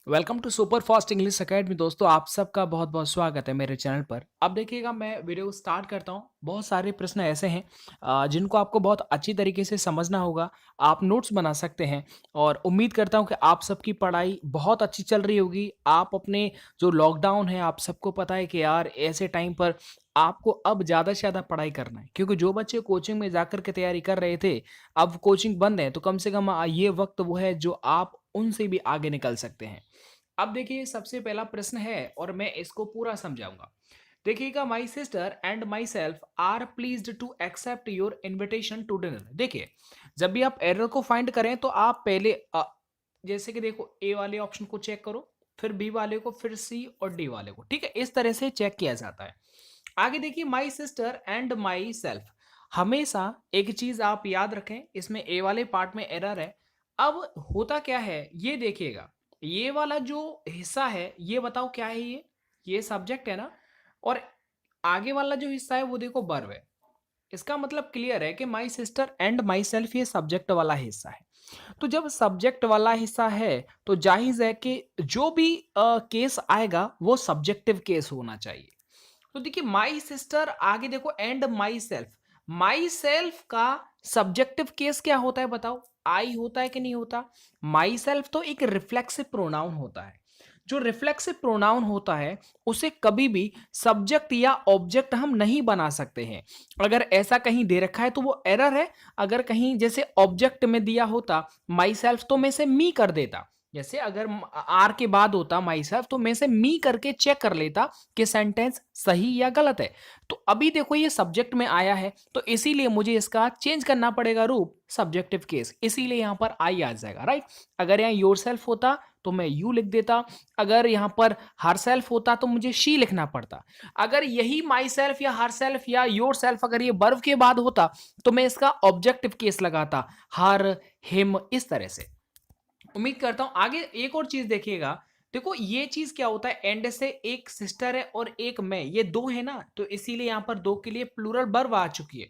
Welcome to super fast English academy. दोस्तों, आप सबका बहुत बहुत स्वागत है मेरे चैनल पर। अब देखिएगा, मैं वीडियो स्टार्ट करता हूँ। बहुत सारे प्रश्न ऐसे हैं जिनको आपको बहुत अच्छी तरीके से समझना होगा। आप नोट्स बना सकते हैं और उम्मीद करता हूँ कि आप सबकी पढ़ाई बहुत अच्छी चल रही होगी। आप अपने जो लॉकडाउन है, आप सबको पता है कि यार ऐसे टाइम पर आपको अब ज़्यादा से ज़्यादा पढ़ाई करना है, क्योंकि जो बच्चे कोचिंग में जाकर के तैयारी कर रहे थे, अब कोचिंग बंद है। तो कम से कम ये वक्त वो है जो आप उनसे भी आगे निकल सकते हैं। अब देखिए, सबसे पहला प्रश्न है और मैं इसको पूरा समझाऊंगा। देखिएगा, my sister and myself are pleased to accept your invitation to dinner. देखिए, जब भी आप एरर को फाइंड करें तो आप पहले जैसे कि देखो, ए वाले ऑप्शन को चेक करो, फिर बी वाले को, फिर सी और डी वाले को। ठीक है, इस तरह से चेक किया जाता है। आगे देखिए, माई सिस्टर एंड माई सेल्फ। हमेशा एक चीज आप याद रखें, इसमें ए वाले पार्ट में एरर है। अब होता क्या है, ये देखिएगा, ये वाला जो हिस्सा है, ये बताओ क्या है। ये सब्जेक्ट है ना, और आगे वाला जो हिस्सा है वो देखो वर्ब है। इसका मतलब क्लियर है कि माई सिस्टर एंड माई सेल्फ ये सब्जेक्ट वाला हिस्सा है। तो जब सब्जेक्ट वाला हिस्सा है तो जाहिर है कि जो भी केस आएगा वो सब्जेक्टिव केस होना चाहिए। तो देखिए, माई सिस्टर, आगे देखो and my self. My self का सब्जेक्टिव केस क्या होता है बताओ? आई होता है कि नहीं होता? माई सेल्फ तो एक रिफ्लेक्सिव प्रोनाउन होता है। जो रिफ्लेक्सिव प्रोनाउन होता है उसे कभी भी सब्जेक्ट या ऑब्जेक्ट हम नहीं बना सकते हैं। अगर ऐसा कहीं दे रखा है तो वो एरर है। अगर कहीं जैसे ऑब्जेक्ट में दिया होता माई सेल्फ, तो मैं से मी कर देता। जैसे अगर आर के बाद होता माई सेल्फ, तो मैं से मी करके चेक कर लेता कि सेंटेंस सही या गलत है। तो अभी देखो, ये सब्जेक्ट में आया है तो इसीलिए मुझे इसका चेंज करना पड़ेगा रूप, सब्जेक्टिव केस। इसीलिए यहां पर आई आ जाएगा, राइट। अगर यहाँ योर सेल्फ होता तो मैं यू लिख देता। अगर यहां पर हर सेल्फ होता तो मुझे शी लिखना पड़ता। अगर यही माई सेल्फ या हर सेल्फ या योर सेल्फ अगर ये वर्ब के बाद होता तो मैं इसका ऑब्जेक्टिव केस लगाता, हर, हिम, इस तरह से। उम्मीद करता हूं आगे एक और चीज देखिएगा। देखो, ये चीज क्या होता है, एंड से एक सिस्टर है और एक मैं, ये दो है ना, तो इसीलिए यहां पर दो के लिए प्लूरल वर्ब आ चुकी है।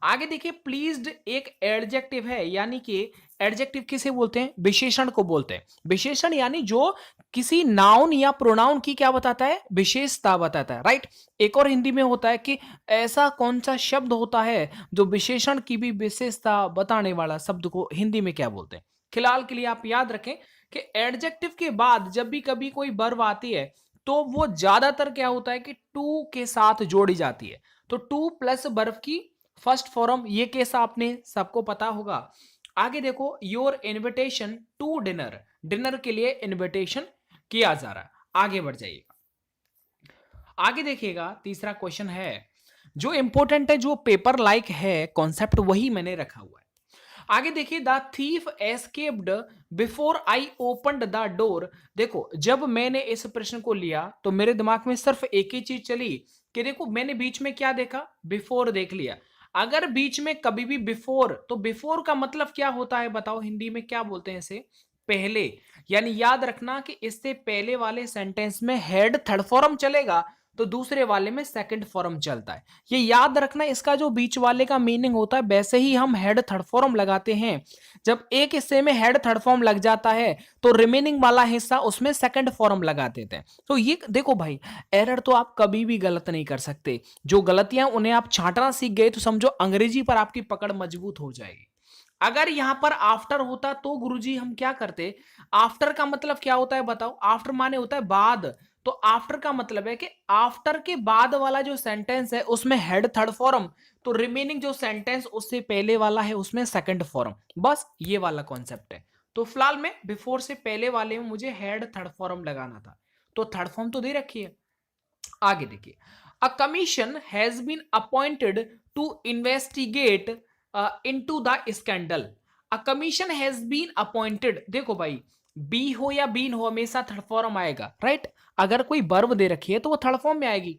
आगे देखिए, प्लीज्ड एक एडजेक्टिव है, यानी कि एडजेक्टिव किसे बोलते हैं? विशेषण को बोलते हैं। विशेषण यानी जो किसी नाउन या प्रोनाउन की क्या बताता है? विशेषता बताता है, राइट। एक और हिंदी में होता है कि ऐसा कौन सा शब्द होता है जो विशेषण की भी विशेषता बताने वाला शब्द को हिंदी में क्या बोलते हैं? फिलहाल के लिए आप याद रखें कि एडजेक्टिव के बाद जब भी कभी कोई वर्ब आती है तो वो ज्यादातर क्या होता है कि टू के साथ जोड़ी जाती है। तो टू प्लस वर्ब की फर्स्ट फॉर्म, ये केस आपने सबको पता होगा। आगे देखो, your invitation to dinner, dinner के लिए इनविटेशन किया जा रहा है। आगे बढ़ जाइएगा। आगे देखिएगा, तीसरा क्वेश्चन है जो इंपॉर्टेंट है, जो पेपर लाइक है कॉन्सेप्ट, वही मैंने रखा हुआ है। आगे देखिए, the thief escaped before I opened the door. देखो, जब मैंने इस प्रश्न को लिया तो मेरे दिमाग में सिर्फ एक ही चीज चली कि देखो, मैंने बीच में क्या देखा? बिफोर देख लिया। अगर बीच में कभी भी बिफोर, तो बिफोर का मतलब क्या होता है बताओ? हिंदी में क्या बोलते हैं इसे? पहले। यानी याद रखना कि इससे पहले वाले सेंटेंस में हेड थर्ड फॉर्म चलेगा तो दूसरे वाले में सेकंड फॉर्म चलता है। ये याद रखना, इसका जो बीच वाले का मीनिंग होता है, वैसे ही हम हेड थर्ड फॉर्म लगाते हैं। जब एक हिस्से में हेड थर्ड फॉर्म लग जाता है तो रिमेनिंग वाला हिस्सा उसमें सेकंड फॉर्म लगा देते हैं। तो ये देखो भाई, एरर तो आप कभी भी गलत नहीं कर सकते। जो गलतियां उन्हें आप छांटना सीख गए तो समझो अंग्रेजी पर आपकी पकड़ मजबूत हो जाएगी। अगर यहां पर आफ्टर होता तो गुरुजी हम क्या करते? आफ्टर का मतलब क्या होता है बताओ? आफ्टर माने होता है बाद। तो आफ्टर का मतलब है कि आफ्टर के बाद वाला जो सेंटेंस है उसमें हेड थर्ड फॉर्म, तो रिमेनिंग जो सेंटेंस उससे पहले वाला है उसमें सेकंड फॉर्म। बस ये वाला कॉन्सेप्ट है। तो फिलहाल में बिफोर से पहले वाले में मुझे हेड थर्ड फॉर्म लगाना था, तो थर्ड फॉर्म तो दे रखी है। आगे देखिए, a commission has been appointed to investigate into the scandal. A commission has been appointed, देखो भाई, बी हो या बीन हो हमेशा थर्ड फॉर्म आएगा, राइट। अगर कोई वर्ब दे रखी है तो वो थर्ड फॉर्म में आएगी।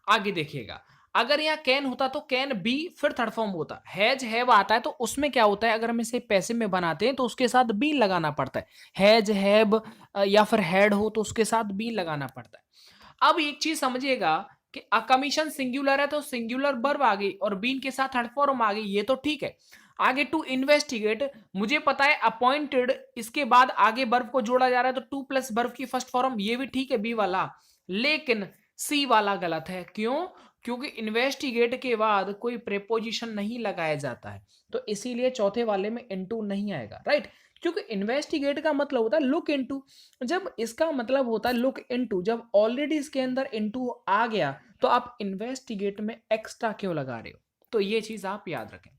आगे देखिएगा, अगर यहाँ कैन होता तो कैन बी फिर थर्ड फॉर्म होता। हैज हैव आता है तो उसमें क्या होता है, अगर हम इसे पैसे में बनाते हैं तो उसके साथ बी लगाना पड़ता है। हैज हैव या फिर हैड हो तो उसके साथ बी लगाना पड़ता है। अब एक चीज समझिएगा कि अ कमीशन सिंगुलर है तो सिंगुलर वर्ब आ गई और बीन के साथ थर्ड फॉर्म आ गई, ये तो ठीक है। आगे टू इन्वेस्टिगेट, मुझे पता है अपॉइंटेड, इसके बाद आगे वर्ब को जोड़ा जा रहा है तो टू प्लस वर्ब की फर्स्ट फॉर्म, ये भी ठीक है बी वाला, लेकिन सी वाला गलत है। क्यों? क्योंकि इन्वेस्टिगेट के बाद कोई प्रेपोजिशन नहीं लगाया जाता है, तो इसीलिए चौथे वाले में इनटू नहीं आएगा, राइट। क्योंकि इन्वेस्टिगेट का मतलब होता है लुक इनटू, जब इसका मतलब होता है लुक इनटू, जब ऑलरेडी इसके अंदर इनटू आ गया तो आप इन्वेस्टिगेट में एक्स्ट्रा क्यों लगा रहे हो? तो ये चीज आप याद रखें।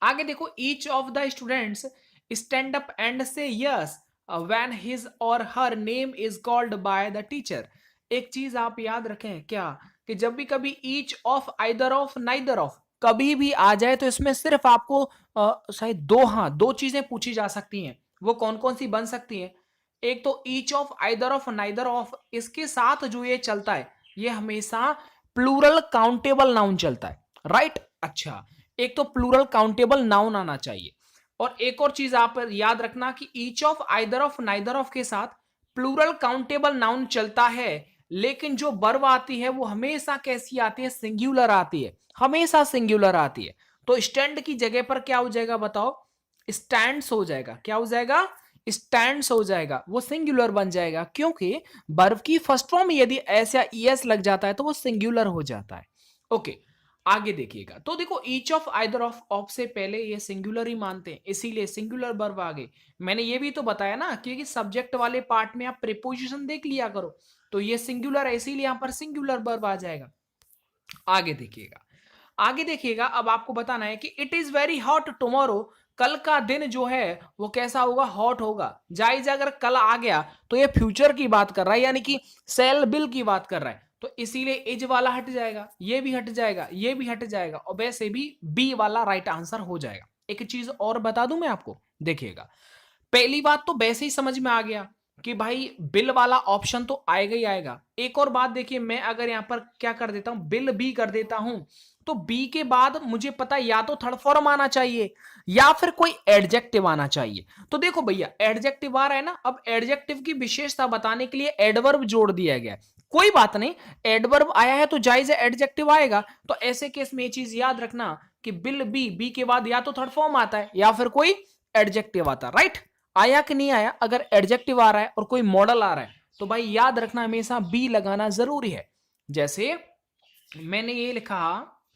आगे देखो, each of the students stand up and से यस व्हेन हिज और her name is called by the teacher. एक चीज आप याद रखें क्या, कि जब भी कभी each of, either of, neither of कभी भी आ जाए तो इसमें सिर्फ आपको शायद दो, हाँ दो चीजें पूछी जा सकती हैं। वो कौन कौन सी बन सकती हैं? एक तो each of, either of, neither of, इसके साथ जो ये चलता है ये हमेशा प्लूरल काउंटेबल नाउन चलता है, राइट। अच्छा, एक तो प्लूरल काउंटेबल नाउन आना चाहिए, और एक और चीज आप याद रखना कि each of, either of, neither of के साथ प्लूरल काउंटेबल नाउन चलता है, लेकिन जो वर्ब आती है वो हमेशा कैसी आती है? सिंगुलर आती है, हमेशा सिंगुलर आती है। तो स्टैंड की जगह पर क्या हो जाएगा बताओ? स्टैंड्स हो जाएगा। क्या हो जाएगा? स्टैंड्स हो जाएगा, वो सिंगुलर बन जाएगा, क्योंकि वर्ब की फर्स्ट फॉर्म में यदि ऐसा ईएस लग जाता है तो वो सिंगुलर हो जाता है। ओके, आगे देखिएगा, तो देखो ईच ऑफ, आइदर ऑफ से पहले ये सिंगुलर ही मानते हैं, इसीलिए सिंगुलर वर्ब आ गए। मैंने ये भी तो बताया ना, क्योंकि सब्जेक्ट वाले पार्ट में आप प्रीपोजिशन देख लिया करो, तो ये सिंगुलर है इसीलिए यहां पर सिंगुलर वर्ब आ जाएगा। आगे देखिएगा, आगे देखिएगा, अब आपको बताना है कि it is very hot tomorrow, कल का दिन जो है वो कैसा होगा? हॉट होगा। जायज अगर कल आ गया तो ये फ्यूचर की बात कर रहा है, यानी कि सेल बिल की बात कर रहा है, तो इसीलिए इज वाला हट जाएगा, ये भी हट जाएगा, ये भी हट जाएगा, और वैसे भी बी वाला राइट आंसर हो जाएगा। एक चीज और बता दूं मैं आपको, देखिएगा, पहली बात तो वैसे ही समझ में आ गया कि भाई बिल वाला ऑप्शन तो आएगा ही आएगा। एक और बात देखिए, मैं अगर यहां पर क्या कर देता हूं, बिल बी कर देता हूं, तो बी के बाद मुझे पता या तो थर्ड फॉर्म आना चाहिए या फिर कोई एडजेक्टिव आना चाहिए। तो देखो भैया, एडजेक्टिव आ रहा है ना, अब एडजेक्टिव की विशेषता बताने के लिए एडवर्ब जोड़ दिया गया। कोई बात नहीं, एडवर्ब आया है तो जायज है एडजेक्टिव आएगा। तो ऐसे केस में ये चीज याद रखना कि बिल बी, बी के बाद या तो थर्ड फॉर्म आता है या फिर कोई एडजेक्टिव आता है, राइट। आया कि नहीं आया? अगर एडजेक्टिव आ रहा है और कोई मॉडल आ रहा है तो भाई याद रखना हमेशा बी लगाना जरूरी है। जैसे मैंने ये लिखा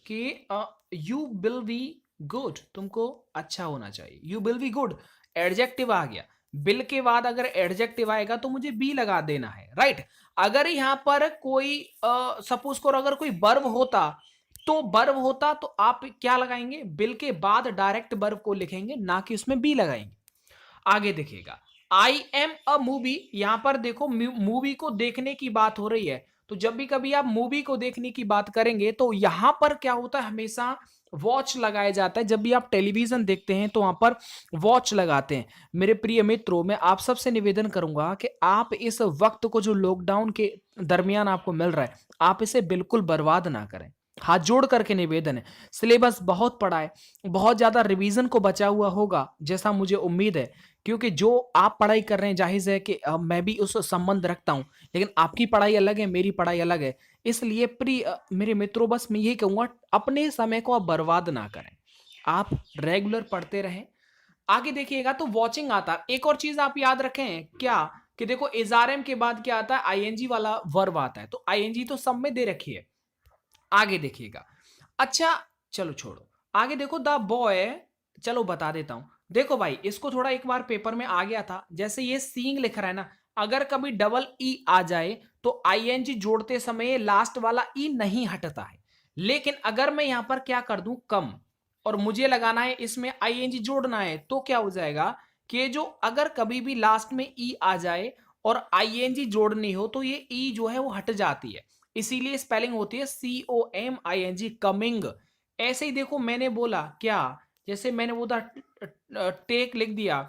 कि यू विल बी गुड, तुमको अच्छा होना चाहिए, you will be good, adjective आ गया। बिल के बाद अगर एडजेक्टिव आएगा तो मुझे बी लगा देना है, राइट। अगर यहां पर कोई सपोज करो अगर कोई वर्ब होता, तो वर्ब होता तो आप क्या लगाएंगे? बिल के बाद डायरेक्ट वर्ब को लिखेंगे, ना कि उसमें बी लगाएंगे। आगे देखिएगा, आई एम अ मूवी, यहां पर देखो मूवी को देखने की बात हो रही है, तो जब भी कभी आप मूवी को देखने की बात करेंगे तो यहां पर क्या होता है? हमेशा वॉच लगाया जाता है। जब भी आप टेलीविजन देखते हैं तो वहां पर वॉच लगाते हैं। मेरे प्रिय मित्रों, मैं आप सबसे निवेदन करूंगा कि आप इस वक्त को जो लॉकडाउन के दरमियान आपको मिल रहा है, आप इसे बिल्कुल बर्बाद ना करें। हाथ जोड़ करके निवेदन है, सिलेबस बहुत पड़ा है, बहुत ज्यादा रिवीजन को बचा हुआ होगा जैसा मुझे उम्मीद है, क्योंकि जो आप पढ़ाई कर रहे हैं जाहिर है कि मैं भी उस संबंध रखता हूं, लेकिन आपकी पढ़ाई अलग है, मेरी पढ़ाई अलग है। इसलिए प्रिय मेरे मित्रों, बस मैं यही कहूंगा, अपने समय को आप बर्बाद ना करें, आप रेगुलर पढ़ते रहें। आगे देखिएगा, तो वॉचिंग आता है। एक और चीज आप याद रखें क्या, कि देखो एसआरएम के बाद क्या आता है? आईएनजी वाला वर्ब आता है, तो आईएनजी तो सब में दे रखी है। आगे देखिएगा, अच्छा चलो छोड़ो, आगे देखो द बॉय, चलो बता देता हूं। देखो भाई, इसको थोड़ा एक बार पेपर में आ गया था, जैसे ये सीइंग लिख रहा है ना, अगर कभी डबल ई आ जाए तो आईएनजी जोड़ते समय लास्ट वाला ई नहीं हटता है। लेकिन अगर मैं यहां पर क्या कर दूं, कम, और मुझे लगाना है इसमें आईएनजी जोड़ना है, तो क्या हो जाएगा कि जो अगर कभी भी लास्ट में ई आ जाए और आईएनजी जोड़नी हो तो ये ई जो है वो हट जाती है, इसीलिए स्पेलिंग होती है COMING, कमिंग। ऐसे ही देखो, मैंने बोला क्या, जैसे मैंने बोला टेक लिख दिया,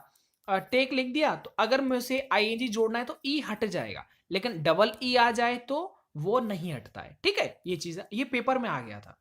टेक लिख दिया, तो अगर मैं उसे आईएनजी जोड़ना है तो ई हट जाएगा, लेकिन डबल ई आ जाए तो वो नहीं हटता है, ठीक है। ये चीज ये पेपर में आ गया था।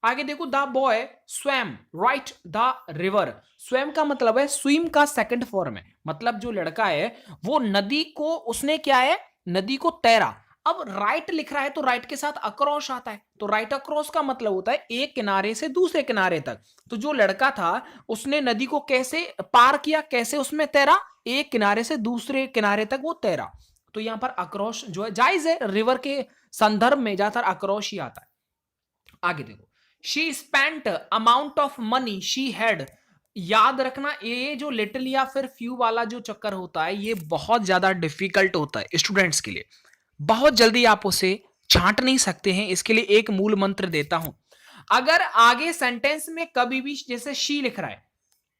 आगे देखो, the boy swum right the river, swum का मतलब है स्विम का सेकंड फॉर्म है, मतलब जो लड़का है वो नदी को, उसने क्या है, नदी को तैरा। अब राइट लिख रहा है तो राइट के साथ अक्रॉस आता है, तो राइट अक्रॉस का मतलब होता है एक किनारे से दूसरे किनारे तक। तो जो लड़का था उसने नदी को कैसे पार किया, कैसे उसमें तैरा, एक किनारे से दूसरे किनारे तक वो तैरा। तो यहां पर अक्रॉस जो है जायज है, रिवर के संदर्भ में ज्यादातर अक्रॉस ही आता है। आगे देखो, she spent amount of money she had. याद रखना ये जो लिटिल या फिर फ्यू वाला जो चक्कर होता है ये बहुत ज्यादा डिफिकल्ट होता है स्टूडेंट्स के लिए, बहुत जल्दी आप उसे छांट नहीं सकते हैं। इसके लिए एक मूल मंत्र देता हूं, अगर आगे सेंटेंस में कभी भी जैसे शी लिख रहा है,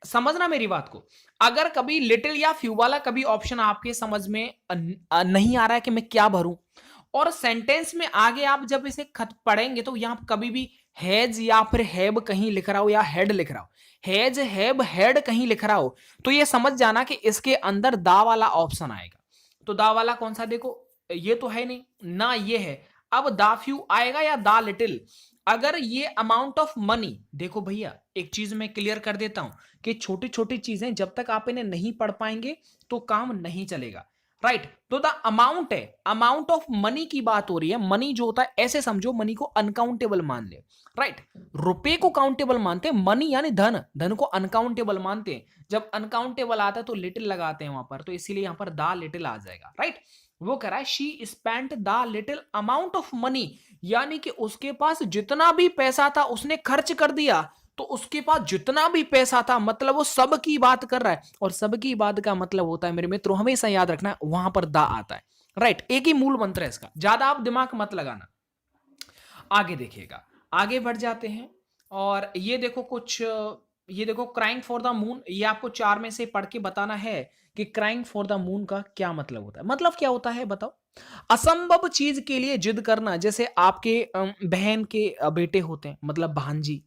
समझना मेरी बात को, अगर कभी लिटिल या फ्यू वाला कभी ऑप्शन आपके समझ में नहीं आ रहा है कि मैं क्या भरूं, और सेंटेंस में आगे आप जब इसे खत पढ़ेंगे तो यहां कभी भी हैज या फिर हैब कहीं लिख रहा हो या हेड लिख रहा हो, हैज हैब हेड कहीं लिख रहा हो, तो ये समझ जाना कि इसके अंदर दा वाला ऑप्शन आएगा। तो दा वाला कौन सा, देखो ये तो है नहीं ना, ये है। अब दा फ्यू आएगा या दा लिटिल। अगर ये अमाउंट ऑफ मनी, देखो भैया एक चीज मैं क्लियर कर देता हूं कि छोटी छोटी चीजें जब तक आप इन्हें नहीं पढ़ पाएंगे तो काम नहीं चलेगा, राइट। तो द अमाउंट है, अमाउंट ऑफ मनी की बात हो रही है। मनी जो होता है ऐसे समझो, मनी को अनकाउंटेबल मान ले, राइट। रुपए को काउंटेबल मानते हैं, मनी यानी धन, धन को अनकाउंटेबल मानते हैं। जब अनकाउंटेबल आता है तो लिटिल लगाते हैं वहां पर, तो इसीलिए यहां पर द लिटिल आ जाएगा, राइट। वो कह रहा है she spent the little amount of money, यानी कि उसके पास जितना भी पैसा था उसने खर्च कर दिया। तो उसके पास जितना भी पैसा था मतलब वो सब की बात कर रहा है, और सब की बात का मतलब होता है मेरे मित्रों, हमेशा याद रखना वहां पर दा आता है, राइट। एक ही मूल मंत्र है इसका, ज्यादा आप दिमाग मत लगाना। आगे देखिएगा, आगे बढ़ जाते हैं। और ये देखो कुछ, ये देखो क्राइंग फॉर द मून, ये आपको चार में से पढ़ के बताना है कि क्राइंग फॉर द मून का क्या मतलब होता है। मतलब क्या होता है बताओ, असंभव चीज के लिए जिद करना। जैसे आपके बहन के बेटे होते हैं, मतलब भांजी,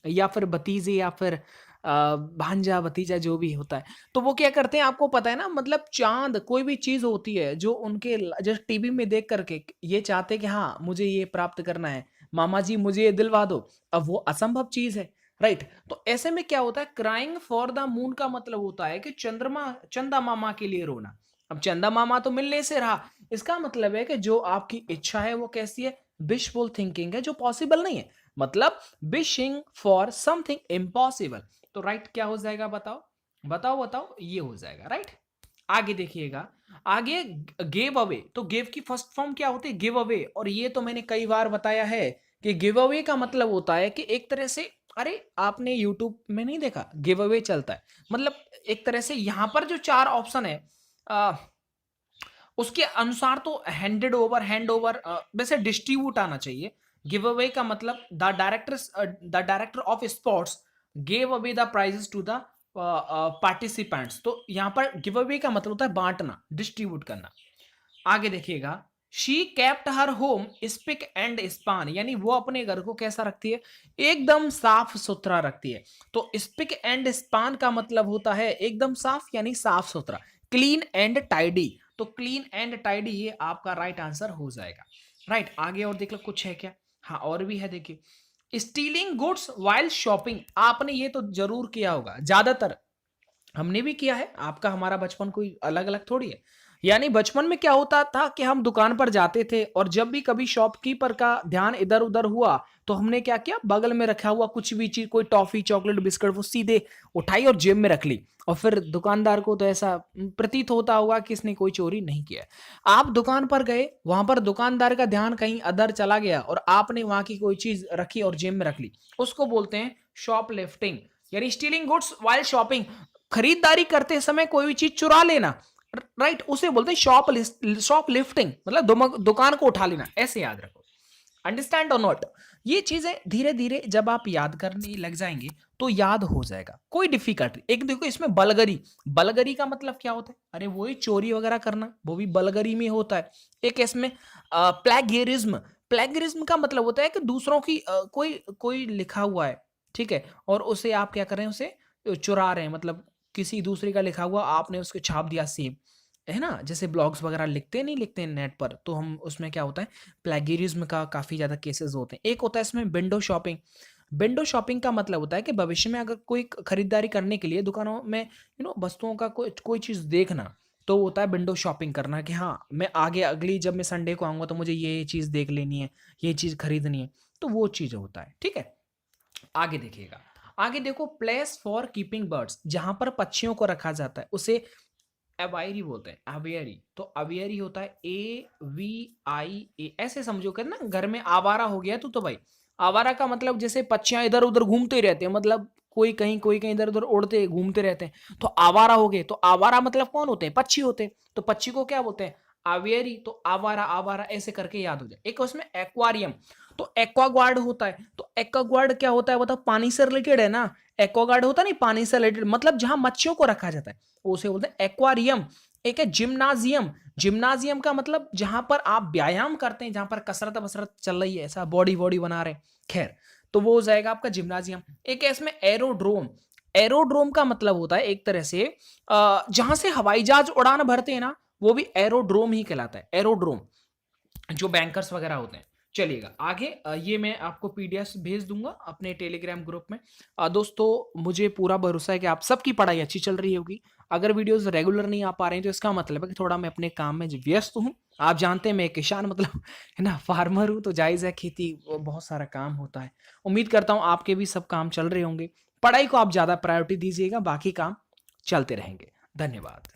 या फिर भतीजे, या फिर भांजा भतीजा जो भी होता है, तो वो क्या करते हैं आपको पता है ना, मतलब चांद कोई भी चीज होती है जो उनके जैसे टीवी में देख करके ये चाहते हैं कि हाँ मुझे ये प्राप्त करना है, मामा जी मुझे ये दिलवा दो। अब वो असंभव चीज है, राइट। तो ऐसे में क्या होता है, क्राइंग फॉर द मून का मतलब होता है कि चंद्रमा, चंदा मामा के लिए रोना। अब चंदा मामा तो मिलने से रहा, इसका मतलब है कि जो आपकी इच्छा है वो कैसी है, विशफुल थिंकिंग है, जो पॉसिबल नहीं है, मतलब विशिंग फॉर समथिंग इम्पॉसिबल। तो राइट क्या हो जाएगा बताओ, बताओ बताओ, ये हो जाएगा, राइट। आगे देखिएगा, आगे गिव अवे, तो गिव की फर्स्ट फॉर्म क्या होती है, गिव अवे। और ये तो मैंने कई बार बताया है कि गिव अवे का मतलब होता है कि एक तरह से, अरे आपने यूट्यूब में नहीं देखा गिव अवे चलता है, मतलब एक तरह से यहां पर जो चार ऑप्शन है उसके अनुसार तो हैंड ओवर वैसे डिस्ट्रीब्यूट आना चाहिए। गिव अवे का मतलब the director of sports gave away the prizes to the participants. तो यहां पर गिव अवे का मतलब होता है बांटना, डिस्ट्रीब्यूट करना। आगे देखिएगा, she kept her home spick and span, यानी वो अपने घर को कैसा रखती है, एकदम साफ सुथरा रखती है। तो स्पिक एंड स्पान का मतलब होता है एकदम साफ यानी साफ सुथरा, क्लीन एंड टाइडी। तो क्लीन एंड टाइडी ये आपका राइट आंसर हो जाएगा, राइट। आगे और देख लो कुछ है क्या, हाँ और भी है, देखिए स्टीलिंग गुड्स वाइल शॉपिंग, आपने ये तो जरूर किया होगा, ज्यादातर हमने भी किया है, आपका हमारा बचपन कोई अलग अलग थोड़ी है। यानी बचपन में क्या होता था कि हम दुकान पर जाते थे और जब भी कभी शॉपकीपर का ध्यान इधर उधर हुआ तो हमने क्या किया, बगल में रखा हुआ कुछ भी चीज, कोई टॉफी चॉकलेट बिस्किट, वो सीधे उठाई और जेब में रख ली। और फिर दुकानदार को तो ऐसा प्रतीत होता होगा कि इसने कोई चोरी नहीं किया है। आप दुकान पर गए, वहां पर दुकानदार का ध्यान कहीं अदर चला गया और आपने वहां की कोई चीज रखी और जेब में रख ली, उसको बोलते हैं शॉप लिफ्टिंग, यानी स्टीलिंग गुड्स वाइल शॉपिंग। खरीदारी करते समय कोई भी चीज चुरा लेना, राइट, उसे बोलते हैं शॉप लिफ्टिंग, मतलब दुकान को उठा लेना, ऐसे याद रखो। अंडरस्टैंड और नॉट, ये चीजें धीरे धीरे जब आप याद करने लग जाएंगे तो याद हो जाएगा, कोई डिफिकल्ट। एक देखो इसमें बलगरी, बलगरी का मतलब क्या होता है, अरे वही चोरी वगैरह करना, वो भी बलगरी में होता है। एक इसमें प्लेगियरिज्म, प्लेगियरिज्म का मतलब होता है कि दूसरों की कोई कोई लिखा हुआ है, ठीक है, और उसे आप क्या कर रहे हैं, उसे चुरा रहे हैं, मतलब किसी दूसरे का लिखा हुआ आपने उसको छाप दिया सेम, है ना। जैसे ब्लॉग्स वगैरह लिखते नहीं, लिखते हैं नेट पर, तो हम उसमें क्या होता है, प्लेगियरिज्म का काफी ज्यादा केसेस होते हैं। एक होता है इसमें विंडो शॉपिंग, विंडो शॉपिंग का मतलब होता है कि भविष्य में अगर कोई खरीदारी करने के लिए दुकानों में वस्तुओं का कोई कोई चीज देखना, तो होता है विंडो शॉपिंग करना कि हाँ, मैं आगे अगली जब मैं संडे को आऊँगा तो मुझे ये चीज़ देख लेनी है, ये चीज़ खरीदनी है, तो वो चीज़ होता है, ठीक है? आगे देखिएगा, आगे देखो प्लेस फॉर कीपिंग बर्ड्स, जहाँ पर पक्षियों को रखा जाता है उसे एवायरी बोलते हैं, अवियरी। तो अवियरी होता है AVIA, ऐसे समझो कर ना, घर में आवारा हो गया तो भाई आवारा का मतलब जैसे पक्षियां इधर उधर घूमते रहते हैं, मतलब कोई कहीं इधर उधर उड़ते घूमते रहते हैं, तो आवारा हो गए। तो आवारा मतलब कौन होते हैं? पक्षी होते हैं। तो पक्षी को क्या बोलते हैं? अवियरी। तो आवारा आवारा ऐसे करके याद हो जाए। एक उसमें एक्वारियम, तो एक्वागार्ड होता है। तो एक्वागार्ड क्या होता है बताओ? पानी से रिलेटेड है ना। एक्वागार्ड होता नहीं, पानी से रिलेटेड, मतलब जहां मच्छियों को रखा जाता है उसे बोलते हैं एक्वारियम। एक है जिम्नाजियम। जिम्नाजियम का मतलब जहां पर आप व्यायाम करते हैं, जहां पर कसरत वसरत चल रही है, ऐसा बॉडी बॉडी बना रहे हैं, खैर, तो वो हो जाएगा आपका जिम्नाजियम। एक है इसमें एरोड्रोम। एरोड्रोम का मतलब होता है एक तरह से जहां से हवाई जहाज उड़ान भरते हैं ना, वो भी एरोड्रोम ही कहलाता है, एरोड्रोम, जो बैंकर्स वगैरह होते हैं। चलिएगा आगे, ये मैं आपको पीडीएफ भेज दूंगा अपने टेलीग्राम ग्रुप में। दोस्तों मुझे पूरा भरोसा है कि आप सबकी पढ़ाई अच्छी चल रही होगी। अगर वीडियोस रेगुलर नहीं आ पा रहे हैं तो इसका मतलब है कि थोड़ा मैं अपने काम में व्यस्त हूँ। आप जानते हैं मैं किसान मतलब है ना, फार्मर हूँ, तो जायज़ है, खेती बहुत सारा काम होता है। उम्मीद करता हूँ आपके भी सब काम चल रहे होंगे। पढ़ाई को आप ज़्यादा प्रायोरिटी दीजिएगा, बाकी काम चलते रहेंगे। धन्यवाद।